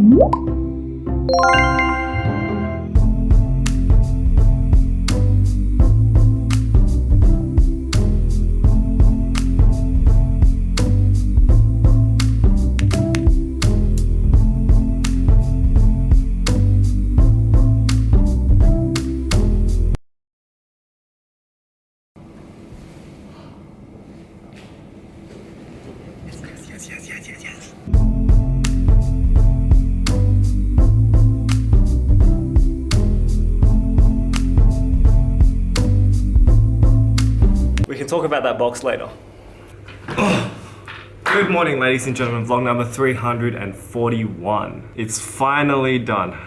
Yes. We can talk about that box later. Good morning, ladies and gentlemen. Vlog number 341. It's finally done.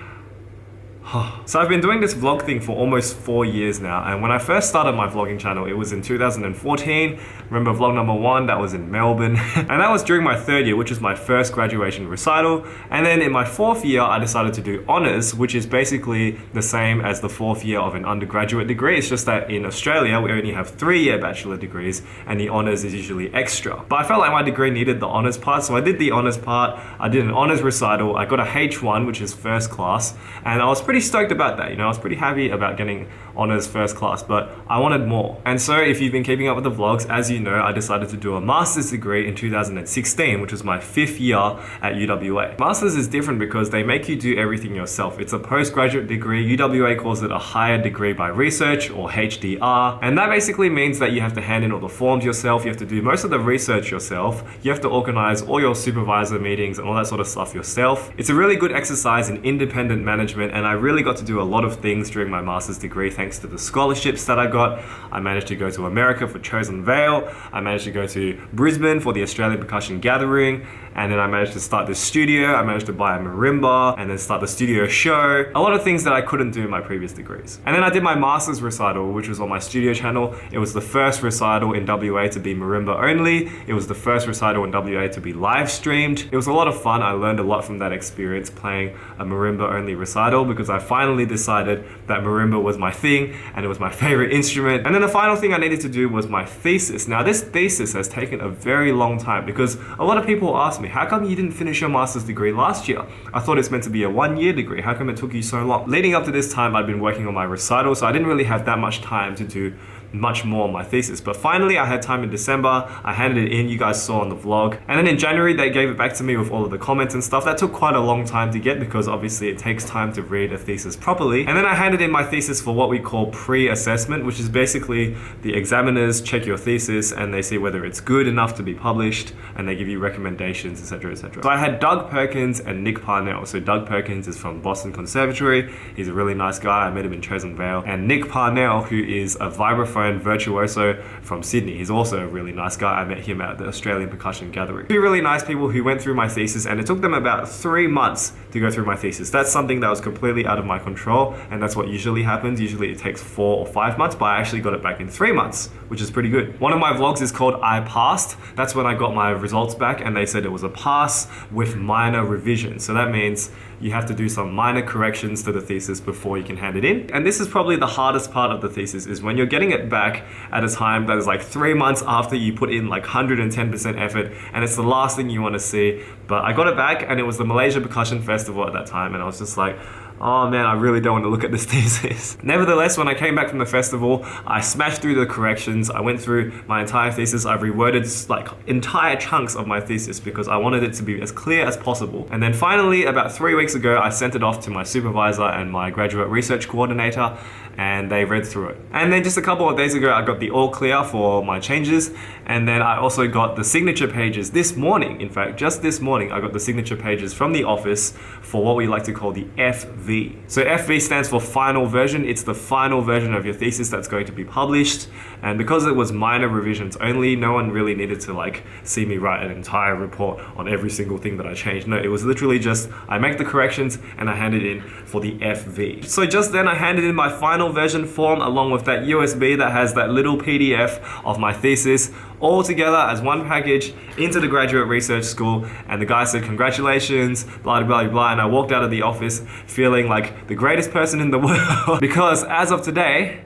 So I've been doing this vlog thing for almost 4 years now, and when I first started my vlogging channel, it was in 2014. Remember vlog number 1, that was in Melbourne. And that was during my 3rd year, which was my first graduation recital. And then in my 4th year, I decided to do honours, which is basically the same as the 4th year of an undergraduate degree. It's just that in Australia, we only have 3-year bachelor degrees, and the honours is usually extra. But I felt like my degree needed the honours part, so I did the honours part. I did an honours recital. I got a H1, which is first class, and I was pretty stoked about that. I was pretty happy about getting honours first class, but I wanted more. And so if you've been keeping up with the vlogs, as you know, I decided to do a master's degree in 2016, which was my 5th year at UWA. Masters is different because they make you do everything yourself. It's a postgraduate degree. UWA calls it a higher degree by research, or HDR. And that basically means that you have to hand in all the forms yourself. You have to do most of the research yourself. You have to organize all your supervisor meetings and all that sort of stuff yourself. It's a really good exercise in independent management, and I really got to do a lot of things during my master's degree thanks to the scholarships that I got. I managed to go to America for Chosen Vale. I managed to go to Brisbane for the Australian Percussion Gathering. And then I managed to start this studio. I managed to buy a marimba and then start the studio show. A lot of things that I couldn't do in my previous degrees. And then I did my master's recital, which was on my studio channel. It was the first recital in WA to be marimba only. It was the first recital in WA to be live streamed. It was a lot of fun. I learned a lot from that experience playing a marimba only recital, because I finally decided that marimba was my thing and it was my favorite instrument. And then the final thing I needed to do was my thesis. Now this thesis has taken a very long time, because a lot of people ask me, how come you didn't finish your master's degree last year? I thought it's meant to be a 1-year degree. How come it took you so long? Leading up to this time, I'd been working on my recital, so I didn't really have that much time to do much more on my thesis. But finally, I had time in December. I handed it in, you guys saw on the vlog. And then in January, they gave it back to me with all of the comments and stuff. That took quite a long time to get, because obviously it takes time to read a thesis properly. And then I handed in my thesis for what we call pre-assessment, which is basically the examiners check your thesis and they see whether it's good enough to be published, and they give you recommendations, etc, etc. So I had Doug Perkins and Nick Parnell. So Doug Perkins is from Boston Conservatory. He's a really nice guy. I met him in Chosen Vale. And Nick Parnell, who is a vibraphone virtuoso from Sydney. He's also a really nice guy. I met him at the Australian Percussion Gathering. 2 really nice people who went through my thesis, and it took them about 3 months to go through my thesis. That's something that was completely out of my control, and that's what usually happens. Usually it takes 4 or 5 months, but I actually got it back in 3 months, which is pretty good. One of my vlogs is called I Passed. That's when I got my results back, and they said it was a pass with minor revision. So that means you have to do some minor corrections to the thesis before you can hand it in. And this is probably the hardest part of the thesis, is when you're getting it back at a time that is like 3 months after you put in like 110% effort, and it's the last thing you want to see. But I got it back, and it was the Malaysia Percussion Festival at that time, and I was just like, oh man, I really don't want to look at this thesis. Nevertheless, when I came back from the festival, I smashed through the corrections. I went through my entire thesis. I reworded like entire chunks of my thesis because I wanted it to be as clear as possible. And then finally, about 3 weeks ago, I sent it off to my supervisor and my graduate research coordinator, and they read through it. And then just a couple of days ago, I got the all clear for my changes. And then I also got the signature pages this morning. In fact, just this morning, I got the signature pages from the office for what we like to call the FV. So FV stands for final version. It's the final version of your thesis that's going to be published. And because it was minor revisions only, no one really needed to like see me write an entire report on every single thing that I changed. No, it was literally just, I make the corrections and I hand it in for the FV. So just then I handed in my final version form along with that USB that has that little PDF of my thesis, all together as one package into the graduate research school. And the guy said, congratulations, blah, blah, blah, blah. And I walked out of the office feeling like the greatest person in the world because as of today,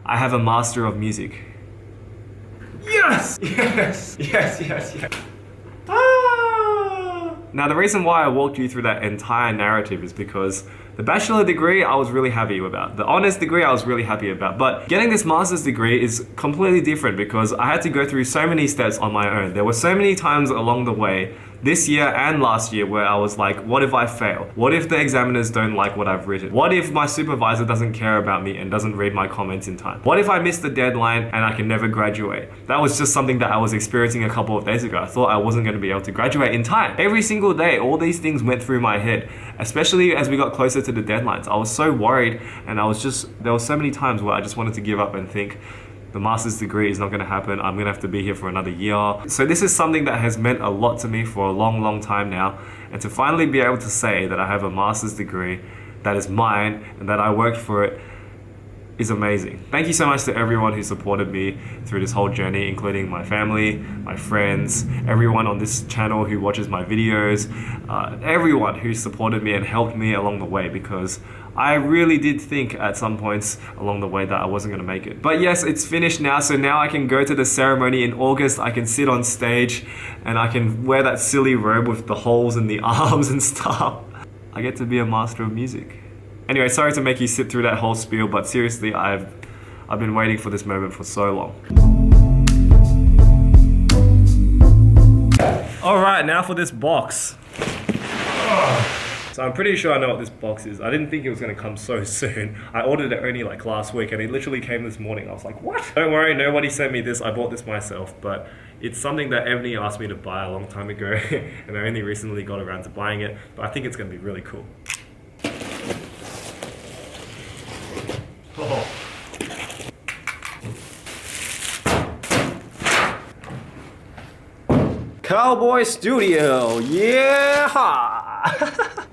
I have a Master of Music. Yes! Yes! Yes, yes, yes. Ah! Now, the reason why I walked you through that entire narrative is because the bachelor degree I was really happy about. The honors degree I was really happy about. But getting this master's degree is completely different because I had to go through so many steps on my own. There were so many times along the way, this year and last year, where I was like, what if I fail? What if the examiners don't like what I've written? What if my supervisor doesn't care about me and doesn't read my comments in time? What if I miss the deadline and I can never graduate? That was just something that I was experiencing a couple of days ago. I thought I wasn't going to be able to graduate in time. Every single day, all these things went through my head, especially as we got closer to the deadlines. I was so worried, and there were so many times where I just wanted to give up and think, the master's degree is not going to happen. I'm going to have to be here for another year. So this is something that has meant a lot to me for a long, long time now. And to finally be able to say that I have a master's degree that is mine and that I worked for it is amazing. Thank you so much to everyone who supported me through this whole journey, including my family, my friends, everyone on this channel who watches my videos, everyone who supported me and helped me along the way, because I really did think at some points along the way that I wasn't going to make it. But yes, it's finished now, so now I can go to the ceremony in August. I can sit on stage and I can wear that silly robe with the holes in the arms and stuff. I get to be a master of music. Anyway, sorry to make you sit through that whole spiel, but seriously, I've been waiting for this moment for so long. All right, now for this box. So I'm pretty sure I know what this box is. I didn't think it was going to come so soon. I ordered it only like last week and it literally came this morning. I was like, what? Don't worry, nobody sent me this. I bought this myself, but it's something that Ebony asked me to buy a long time ago and I only recently got around to buying it, but I think it's going to be really cool. Oh. Cowboy Studio, yeah!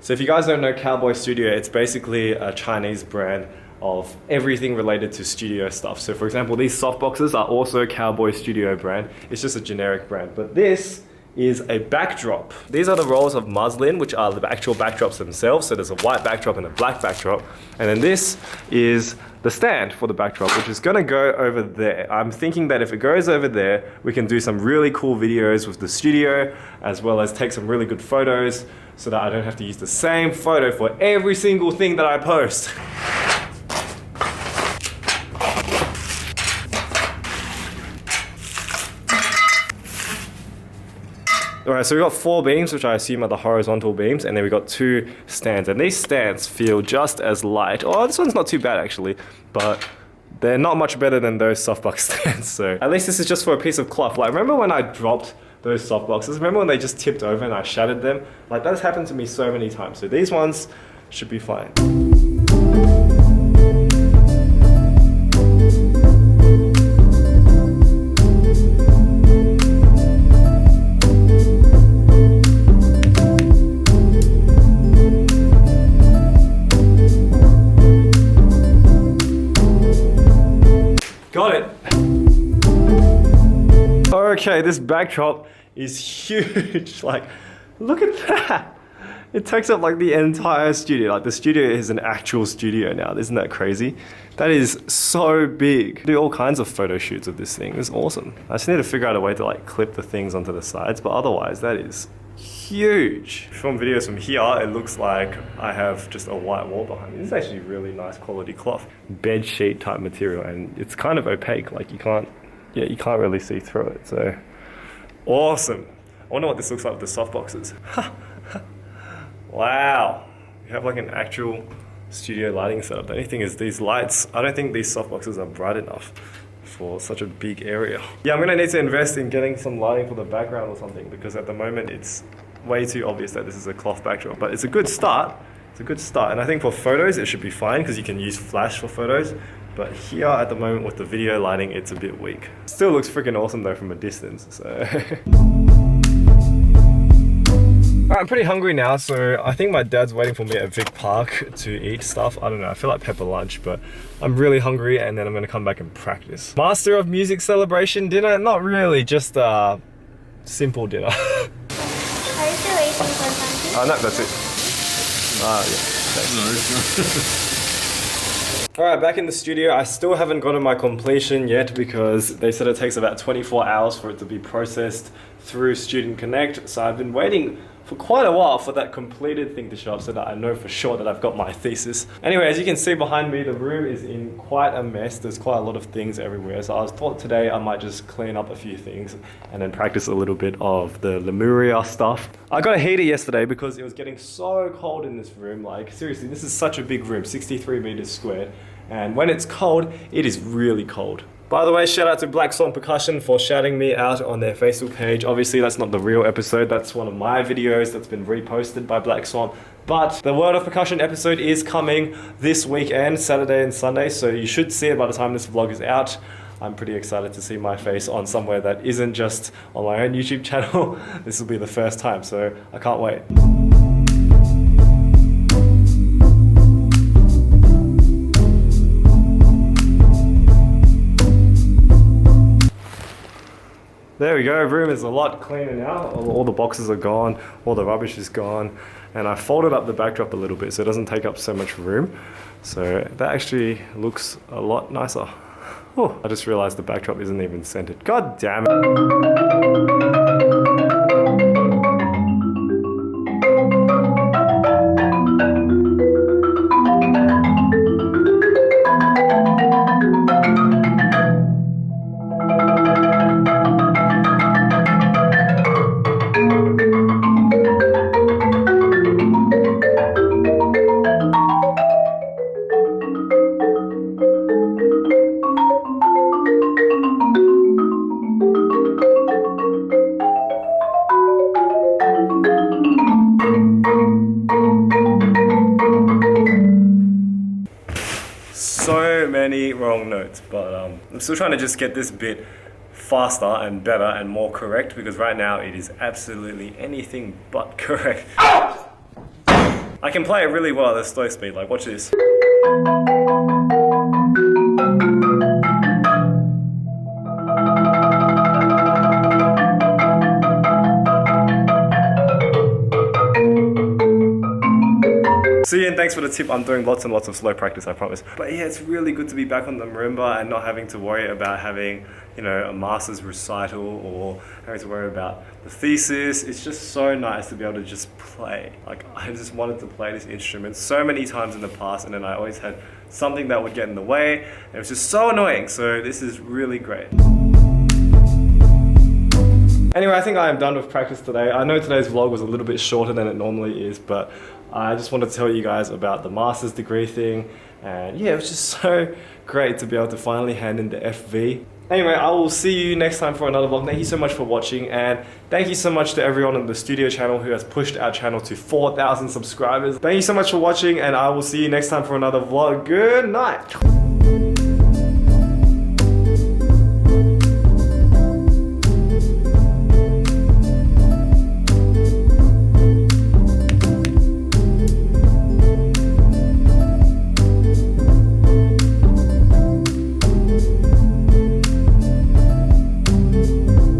So if you guys don't know Cowboy Studio, it's basically a Chinese brand of everything related to studio stuff. So for example, these softboxes are also Cowboy Studio brand. It's just a generic brand, but this is a backdrop. These are the rolls of muslin, which are the actual backdrops themselves. So there's a white backdrop and a black backdrop. And then this is the stand for the backdrop, which is gonna go over there. I'm thinking that if it goes over there, we can do some really cool videos with the studio, as well as take some really good photos so that I don't have to use the same photo for every single thing that I post. Alright, so we've got 4 beams, which I assume are the horizontal beams, and then we've got 2 stands. And these stands feel just as light. Oh, this one's not too bad actually, but they're not much better than those softbox stands. So at least this is just for a piece of cloth. Like, remember when I dropped those softboxes? Remember when they just tipped over and I shattered them? Like, that's happened to me so many times. So these ones should be fine. Got it. Okay, this backdrop is huge. Like, look at that. It takes up like the entire studio. Like, the studio is an actual studio now. Isn't that crazy? That is so big. Do all kinds of photo shoots of this thing. It's awesome. I just need to figure out a way to like clip the things onto the sides, but otherwise that is huge. Film videos from here, it looks like I have just a white wall behind me. This is actually really nice quality cloth. Bed sheet type material, and it's kind of opaque. Like, you can't really see through it. So awesome. I wonder what this looks like with the softboxes. Wow. You have like an actual studio lighting setup. The only thing is these lights, I don't think these softboxes are bright enough for such a big area. Yeah, I'm gonna need to invest in getting some lighting for the background or something, because at the moment it's way too obvious that this is a cloth backdrop, but it's a good start. It's a good start, and I think for photos it should be fine because you can use flash for photos, but here at the moment with the video lighting, it's a bit weak. Still looks freaking awesome though from a distance, so. I'm pretty hungry now, so I think my dad's waiting for me at Vic Park to eat stuff. I don't know, I feel like pepper lunch, but I'm really hungry, and then I'm gonna come back and practice. Master of Music celebration dinner? Not really, just a simple dinner. Are you still waiting for something? Oh no, that's it. Ah, yeah, thanks. Alright, back in the studio. I still haven't gotten my completion yet because they said it takes about 24 hours for it to be processed through Student Connect. So I've been waiting for quite a while for that completed thing to show up so that I know for sure that I've got my thesis. Anyway, as you can see behind me, the room is in quite a mess. There's quite a lot of things everywhere. So I thought today I might just clean up a few things and then practice a little bit of the Lemuria stuff. I got a heater yesterday because it was getting so cold in this room. Like seriously, this is such a big room, 63 meters squared. And when it's cold, it is really cold. By the way, shout out to Black Swan Percussion for shouting me out on their Facebook page. Obviously, that's not the real episode. That's one of my videos that's been reposted by Black Swan. But the World of Percussion episode is coming this weekend, Saturday and Sunday. So you should see it by the time this vlog is out. I'm pretty excited to see my face on somewhere that isn't just on my own YouTube channel. This will be the first time, so I can't wait. There we go, room is a lot cleaner now. All the boxes are gone, all the rubbish is gone, and I folded up the backdrop a little bit so it doesn't take up so much room. So that actually looks a lot nicer. Oh, I just realized the backdrop isn't even centered. God damn it. So many wrong notes, but I'm still trying to just get this bit faster and better and more correct because right now it is absolutely anything but correct. I can play it really well at a slow speed, like watch this. See, and thanks for the tip. I'm doing lots and lots of slow practice, I promise. But yeah, it's really good to be back on the marimba and not having to worry about having, you know, a master's recital or having to worry about the thesis. It's just so nice to be able to just play. Like, I just wanted to play this instrument so many times in the past, and then I always had something that would get in the way. And it was just so annoying. So this is really great. Anyway, I think I am done with practice today. I know today's vlog was a little bit shorter than it normally is, but I just wanted to tell you guys about the master's degree thing. And yeah, it was just so great to be able to finally hand in the FV. Anyway, I will see you next time for another vlog. Thank you so much for watching, and thank you so much to everyone on the studio channel who has pushed our channel to 4,000 subscribers. Thank you so much for watching, and I will see you next time for another vlog. Good night.